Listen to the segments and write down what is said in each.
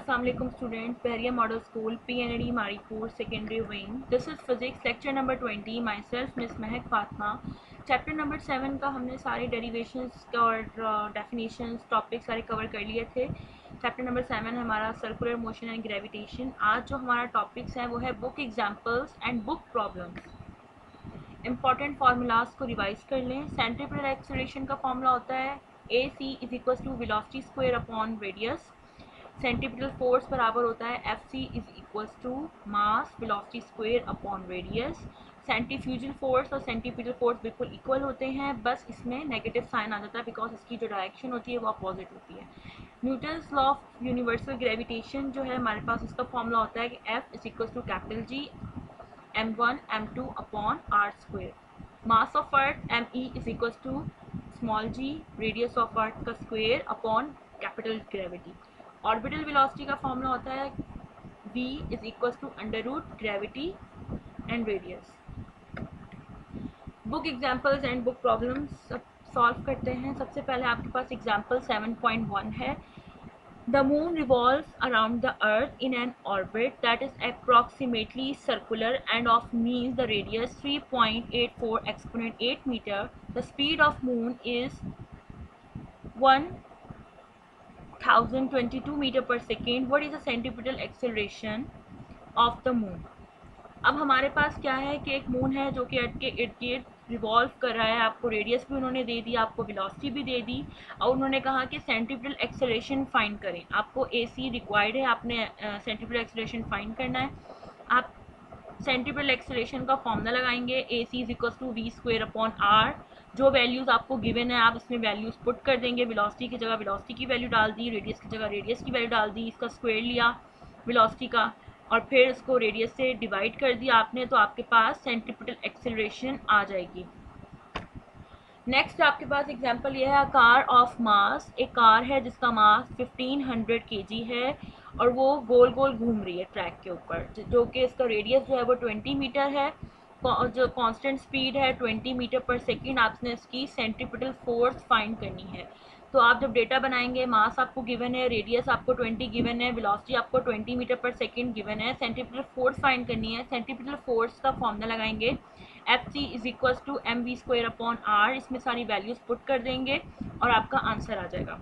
Assalamualaikum students, Bahriya Model School, PNAD Maripur Secondary Wing. This is Physics Lecture number 20. Myself Miss Mehak Fatma. Chapter number 7 का हमने सारे derivations और definitions topic सारे cover कर लिए थे. चैप्टर नंबर 7 है हमारा सर्कुलर मोशन एंड ग्रेविटेशन. आज जो हमारा टॉपिक्स है वो है book examples and book problems. Important formulas को रिवाइज कर लें. सेंट्रीपिटल एक्सेलरेशन का फॉर्मूला होता है AC is equal to velocity square upon radius. Centripetal force बराबर होता है Fc is equals to mass velocity square upon radius. Centrifugal force और सेंट्रीपिटल फोर्स बिल्कुल इक्वल होते हैं, बस इसमें नेगेटिव साइन आ जाता है बिकॉज इसकी जो डायरेक्शन होती है वो अपोजिट होती है. Newton's law of universal gravitation जो है हमारे पास उसका फॉर्मूला होता है कि F is equals to capital G m1 m2 upon r square. Mass of earth me is equals to small g radius of earth का square upon capital gravity. Orbital velocity का formula होता है v is equal to under root gravity and radius. Book examples and book problems solve करते हैं. सबसे पहले आपके पास example 7.1 है. The moon revolves around the earth in an orbit that is approximately circular and of means the radius 3.84 exponent 8 meter. The speed of moon is 1022 meter per second. What is the centripetal acceleration of the moon? अब हमारे पास क्या है कि एक moon है जो कि अर्थ के इर्द गिर्द रिवॉल्व कर रहा है. आपको रेडियस भी उन्होंने दे दी, आपको वेलोसिटी भी दे दी और उन्होंने कहा कि सेंट्रीपिटल एक्सेलरेशन फाइंड करें. आपको AC रिक्वायर्ड है, आपने सेंट्रीपिटल एक्सेलरेशन फाइंड करना है. आप सेंट्रीपिटल एक्सेलरेशन का फॉर्मूला लगाएंगे AC is equal to v square upon r. जो वैल्यूज़ आपको गिवन है आप इसमें वैल्यूज़ पुट कर देंगे. वेलोसिटी की जगह वेलोसिटी की वैल्यू डाल दी, रेडियस की जगह रेडियस की वैल्यू डाल दी, इसका स्क्वायर लिया वेलोसिटी का और फिर इसको रेडियस से डिवाइड कर दिया आपने, तो आपके पास सेंट्रीपिटल एक्सेलरेशन आ जाएगी. नेक्स्ट आपके पास एग्जांपल ये है कार ऑफ मास. एक कार है जिसका मास 1500 kg है और वो गोल गोल घूम रही है ट्रैक के ऊपर, जो कि इसका रेडियस जो है वो 20 मीटर है. जो कांस्टेंट स्पीड है 20 मीटर पर सेकेंड. आपने इसकी सेंट्रीपिटल फोर्स फाइंड करनी है. तो आप जब डेटा बनाएंगे, मास आपको गिवन है, रेडियस आपको 20 गिवन है, वेलोसिटी आपको 20 मीटर पर सेकेंड गिवन है, सेंट्रीपिटल फोर्स फाइंड करनी है. सेंट्रीपिटल फोर्स का फॉर्मूला लगाएंगे Fc is equal to mv square upon r. इसमें सारी वैल्यूज पुट कर देंगे और आपका आंसर आ जाएगा.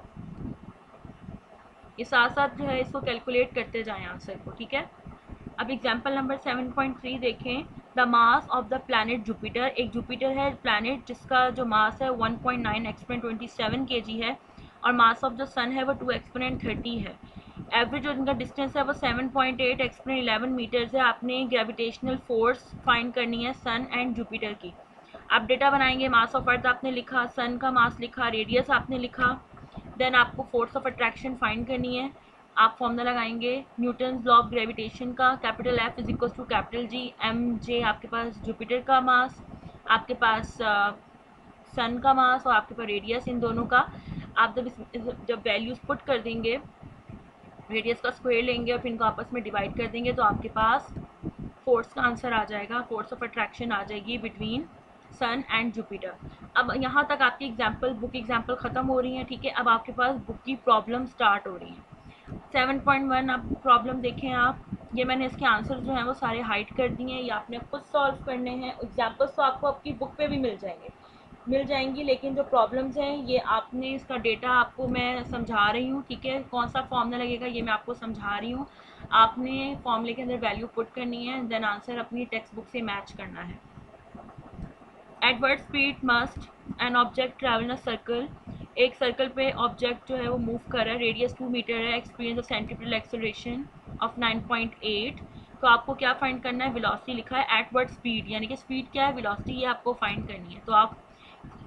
ये साथ साथ जो है इसको कैलकुलेट करते जाएं आंसर को, ठीक है. अब एग्जाम्पल नंबर 7.3 देखें. The mass of the planet Jupiter. एक जुपिटर है प्लैनेट जिसका जो मास है 1.9 एक्सपोनेंट 27 kg है और मास ऑफ जो सन है वो 2 एक्सपोनेंट 30 है. एवरेज जो इनका डिस्टेंस है वो 7.8 एक्सपोनेंट 11 मीटर्स है. आपने ग्रेविटेशनल फोर्स फाइंड करनी है सन एंड जुपिटर की. आप डेटा बनाएंगे. मास ऑफ अर्थ आपने लिखा, सन का मास लिखा, रेडियस आपने लिखा, देन आपको फोर्स ऑफ अट्रैक्शन फाइंड करनी है. आप फॉर्मूला लगाएंगे न्यूटन्स लॉ ऑफ ग्रेविटेशन का. Capital F is equal to capital G. mj आपके पास जुपिटर का मास, आपके पास सन का मास और आपके पास रेडियस, इन दोनों का आप जब वैल्यूज पुट कर देंगे, रेडियस का स्क्वायर लेंगे और फिर इनको आपस में डिवाइड कर देंगे तो आपके पास फोर्स का आंसर आ जाएगा. फोर्स ऑफ अट्रैक्शन आ जाएगी बिटवीन सन एंड जुपिटर. अब यहाँ तक आपकी एग्जाम्पल बुक एग्जाम्पल ख़त्म हो रही हैं, ठीक है. अब आपके पास बुक की प्रॉब्लम स्टार्ट हो रही हैं. 7.1 अब प्रॉब्लम देखें आप. ये मैंने इसके आंसर जो हैं वो सारे हाइड कर दिए हैं, ये आपने खुद सॉल्व करने हैं. एग्जाम्पल्स तो आपको आपकी बुक पे भी मिल जाएंगी, लेकिन जो प्रॉब्लम्स हैं ये आपने इसका डेटा आपको मैं समझा रही हूँ, ठीक है. कौन सा फॉर्मूला लगेगा ये मैं आपको समझा रही हूँ. आपने फॉर्मूले के अंदर वैल्यू पुट करनी है, देन आंसर अपनी टेक्स्ट बुक से मैच करना है. At what speed must an object travel in a circle. एक सर्कल पे ऑब्जेक्ट जो है वो मूव कर रहा है, रेडियस 2 मीटर है, experience of centripetal acceleration of 9.8. तो आपको क्या फाइंड करना है, वेलोसिटी लिखा है एट व्हाट स्पीड, यानी कि स्पीड क्या है, वेलोसिटी, ये आपको फाइंड करनी है. तो आप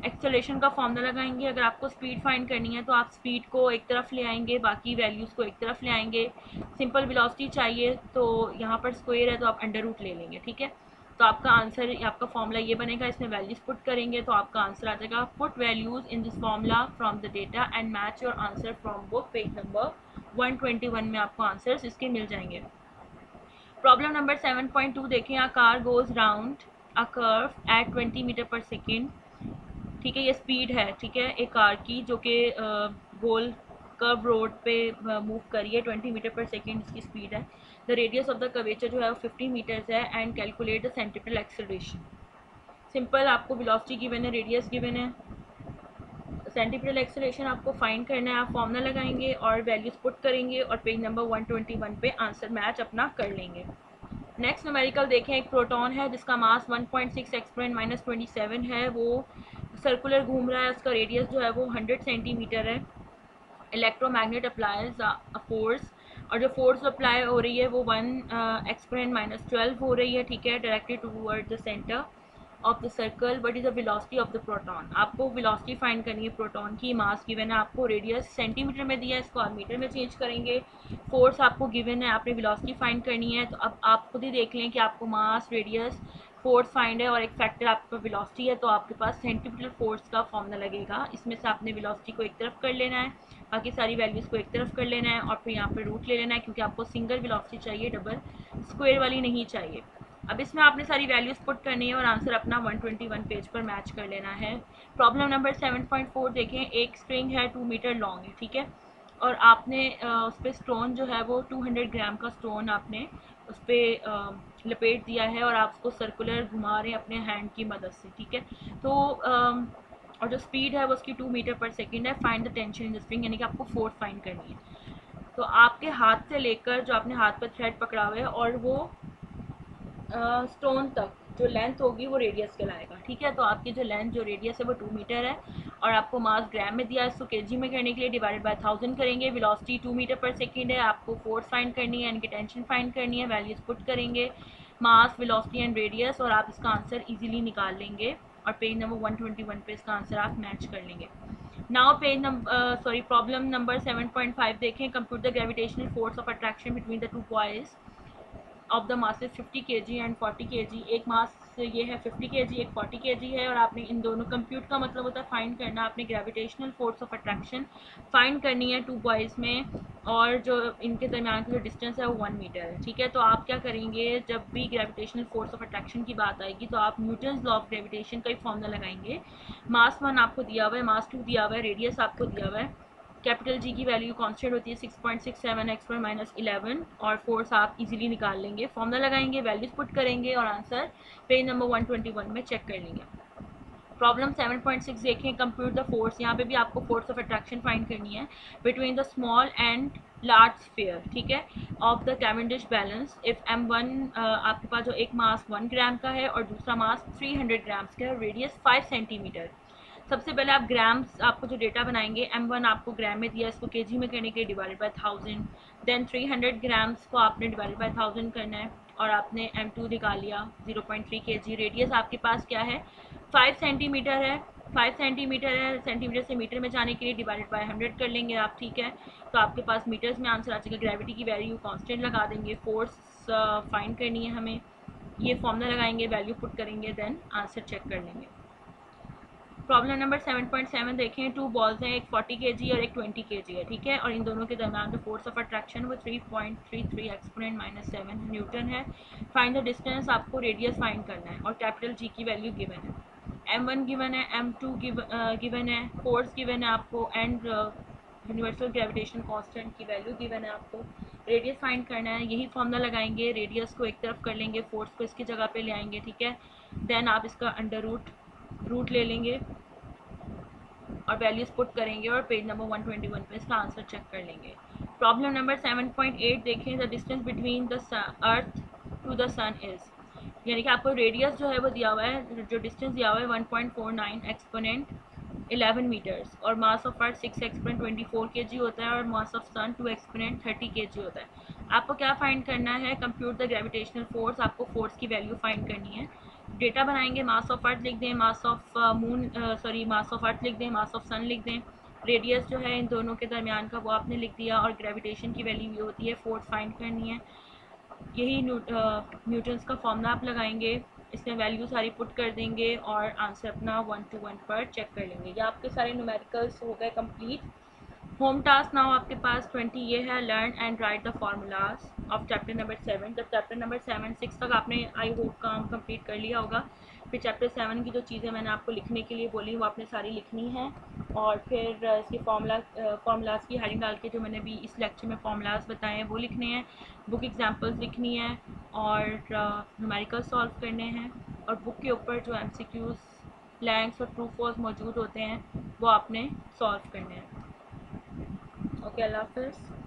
एक्सेलरेशन का फॉर्मूला लगाएंगे. अगर आपको स्पीड फाइंड करनी है तो आप स्पीड को एक तरफ ले आएंगे, बाकी वैल्यूज़ को एक तरफ ले आएंगे. सिंपल वेलोसिटी चाहिए तो यहाँ पर स्क्वायर है तो आप अंडर रूट ले लेंगे, ठीक है. तो आपका आंसर, आपका फॉर्मूला ये बनेगा. इसमें वैल्यूज़ पुट करेंगे तो आपका आंसर आ जाएगा. Put values in this formula from the data and match your answer from book. Page number 121 में आपको आंसर्स इसके मिल जाएंगे. प्रॉब्लम नंबर 7.2 देखें. A car goes round a curve at 20 metre पर सेकेंड. ठीक है, ये स्पीड है, ठीक है, एक कार की जो कि गोल कर्व रोड पे मूव करी है, 20 मीटर पर सेकेंड इसकी स्पीड है। The radius of the curvature जो है वो 50 मीटर्स है and calculate the centripetal acceleration. Simple, आपको वेलोसिटी गिवन है, रेडियस गिवन है, सेंट्रीपिटल एक्सेलरेशन आपको फाइंड करना है। आप फॉर्मूला लगाएंगे और वैल्यूज पुट करेंगे और पेज नंबर 121 पे आंसर मैच अपना कर लेंगे। नेक्स्ट न्यूमेरिकल देखें, एक प्रोटॉन है जिसका मास 1.6 एक्सपोनेंट -27 है, वो सर्कुलर घूम रहा है, उसका रेडियस जो है वो 100 सेंटीमीटर है। इलेक्ट्रोमैग्नेट अप्लाइज अ फोर्स, और जो फोर्स अप्लाई हो रही है वो 1 एक्सपोनेंट -12 हो रही है, ठीक है, directed toward the centre of the circle. What is the velocity of the proton? आपको वेलोसिटी फाइंड करनी है प्रोटॉन की। मास गिवन है आपको, रेडियस सेंटीमीटर में दिया है, इसको आप मीटर में चेंज करेंगे। फोर्स आपको गिवन है, आपने वेलोसिटी फाइंड करनी है। तो अब आप खुद ही देख लें कि आपको मास, रेडियस, फोर्स फाइंड है और एक फैक्टर आपका वेलोसिटी है, तो आपके पास सेंटीमीटर फोर्स का फॉर्मूला लगेगा। इसमें से आपने वेलोसिटी को एक तरफ कर लेना है, बाकी सारी वैल्यूज़ को एक तरफ कर लेना है और फिर यहाँ पर रूट ले लेना है, क्योंकि आपको सिंगल वेलोसिटी चाहिए, डबल स्क्वायर वाली नहीं चाहिए। अब इसमें आपने सारी वैल्यूज़ पुट करनी है और आंसर अपना 121 पेज पर मैच कर लेना है। प्रॉब्लम नंबर 7.4 देखें, एक स्ट्रिंग है 2 मीटर लॉन्ग है, ठीक है, और आपने उस पर स्टोन जो है वो 200 ग्राम का स्टोन आपने उस पर लपेट दिया है और आप उसको सर्कुलर घुमा रहे हैं अपने हैंड की मदद से, ठीक है। तो और जो स्पीड है वो उसकी 2 मीटर पर सेकेंड है। Find the tension in the spring, यानी कि आपको फोर्स फाइंड करनी है। तो आपके हाथ से लेकर जो आपने हाथ पर थ्रेड पकड़ा हुआ है और वो स्टोन तक जो लेंथ होगी वो रेडियस कहलाएगा, ठीक है। तो आपकी जो लेंथ जो रेडियस है वो 2 मीटर है और आपको मास ग्राम में दिया है, इसको केजी में करने के लिए डिवाइडेड बाय 1000 करेंगे। वेलोसिटी 2 मीटर पर सेकेंड है, आपको फोर्स फाइंड करनी है, इनकी टेंशन फाइंड करनी है, वैल्यूज पुट करेंगे, मास, वेलोसिटी एंड रेडियस, और आप इसका आंसर इजीली निकाल लेंगे और पेज नंबर 121 पे इसका आंसर आप मैच कर लेंगे। Now page number problem number 7.5 देखें, compute the gravitational force of attraction between the two boys of the masses 50 kg and 40 kg। एक मास ये है 50 kg, एक 40 kg है, और आपने इन दोनों कंप्यूट का मतलब होता है फाइंड करना। आपने gravitational force of attraction find करनी है 2 बॉयज़ में, और जो इनके दरमियान की जो डिस्टेंस है वो 1 मीटर है, ठीक है। तो आप क्या करेंगे, जब भी ग्रेविटेशनल फोर्स ऑफ अट्रैक्शन की बात आएगी तो आप न्यूटन्स लॉ ऑफ ग्रेविटेशन का ही फॉर्मूला लगाएंगे। मास 1 आपको दिया हुआ है, मास 2 दिया हुआ है, रेडियस आपको दिया हुआ है, कैपिटल जी की वैल्यू कांस्टेंट होती है 6.67 एक्सपोनेंट -11, और फोर्स आप इजीली निकाल लेंगे। फॉर्मूला लगाएंगे, वैल्यूज पुट करेंगे और आंसर पेज नंबर 121 में चेक कर लेंगे। प्रॉब्लम 7.6 देखें, कंप्यूट द फोर्स। यहाँ पे भी आपको फोर्स ऑफ अट्रैक्शन फाइंड करनी है between the small and large sphere, ठीक है, of the Cavendish balance if m1 आपके पास जो एक मास 1 ग्राम का है और दूसरा मास 300 ग्राम्स का है, रेडियस 5 सेंटीमीटर। सबसे पहले आप ग्राम्स, आपको जो डेटा बनाएंगे, m1 आपको ग्राम में दिया, इसको केजी में करने के लिए डिवाइडेड बाय 1000, देन 300 ग्राम्स को आपने डिवाइडेड बाय 1000 करना है और आपने m2 निकाल लिया 0.3 kg। रेडियस आपके पास क्या है, 5 सेंटीमीटर है, 5 सेंटीमीटर है, सेंटीमीटर से मीटर में जाने के लिए डिवाइडेड बाय 100 कर लेंगे आप, ठीक है। तो आपके पास मीटर्स में आंसर आ जाएगा। ग्रेविटी की वैल्यू कांस्टेंट लगा देंगे, फोर्स फाइंड करनी है हमें, ये फॉर्मूला लगाएंगे, वैल्यू पुट करेंगे, देन आंसर चेक कर लेंगे। प्रॉब्लम नंबर 7.7 देखें, 2 बॉल्स हैं, एक 40 kg और एक 20 kg है, ठीक है, और इन दोनों के दरमियान जो फोर्स ऑफ अट्रैक्शन वो 3.33 एक्सपोनेंट -7 न्यूटन है। फाइंड द डिस्टेंस, आपको रेडियस फाइंड करना है और कैपिटल जी की वैल्यू गिवन है, m1 गिवन है, m2 गिवन है, फोर्स गिवन है आपको, एंड यूनिवर्सल ग्रेविटेशन कांस्टेंट की वैल्यू गिवन है आपको। रेडियस फाइंड करना है, यही फॉर्मूला लगाएंगे, रेडियस को एक तरफ कर लेंगे, फोर्स को इसकी जगह पे ले आएंगे, ठीक है, देन आप इसका अंडर रूट ले लेंगे और वैल्यूज पुट करेंगे और पेज नंबर 121 पे इसका आंसर चेक कर लेंगे। प्रॉब्लम नंबर 7.8 देखें, the distance between the earth to the sun is, यानी कि आपको रेडियस जो है वो दिया हुआ है, जो डिस्टेंस दिया हुआ है 1.49 एक्सपोनेंट 11 मीटर्स, और mass of earth 6 exponent 24 kg होता है और mass of sun 2 exponent 30 kg होता है। आपको क्या फाइंड करना है, कंप्यूट द ग्रेविटेशनल फोर्स, आपको फोर्स की वैल्यू फाइंड करनी है। डेटा बनाएंगे, मास ऑफ अर्थ लिख दें, मास ऑफ मास ऑफ अर्थ लिख दें, मास ऑफ सन लिख दें, रेडियस जो है इन दोनों के दरमियान का वो आपने लिख दिया, और ग्रेविटेशन की वैल्यू ये होती है, फोर्स फाइंड करनी है, यही न्यूटन्स का फॉर्मूला आप लगाएंगे, इसमें वैल्यू सारी पुट कर देंगे और आंसर अपना 1 to 1 पर चेक कर लेंगे। ये आपके सारे न्यूमेरिकल्स हो गए कंप्लीट। होम टास्क नाउ आपके पास 20 ये है, learn and right the formulas of chapter number 7। जब चैप्टर नंबर 7 6 तक आपने आई होप काम कंप्लीट कर लिया होगा, फिर चैप्टर 7 की जो चीज़ें मैंने आपको लिखने के लिए बोली वो आपने सारी लिखनी है। और फिर इसके फार्मूलाज की हेडिंग डाल के जो मैंने भी इस लेक्चर में फार्मूलाज बताए हैं वो लिखने हैं, बुक एग्जांपल्स लिखनी है और न्यूमेरिकल सॉल्व करने हैं। और बुक के ऊपर जो MCQs ब्लैंक्स और ट्रू फॉल्स मौजूद होते हैं वो आपने सॉल्व करने हैं। ओके, अल्लाह हाफ़िज़।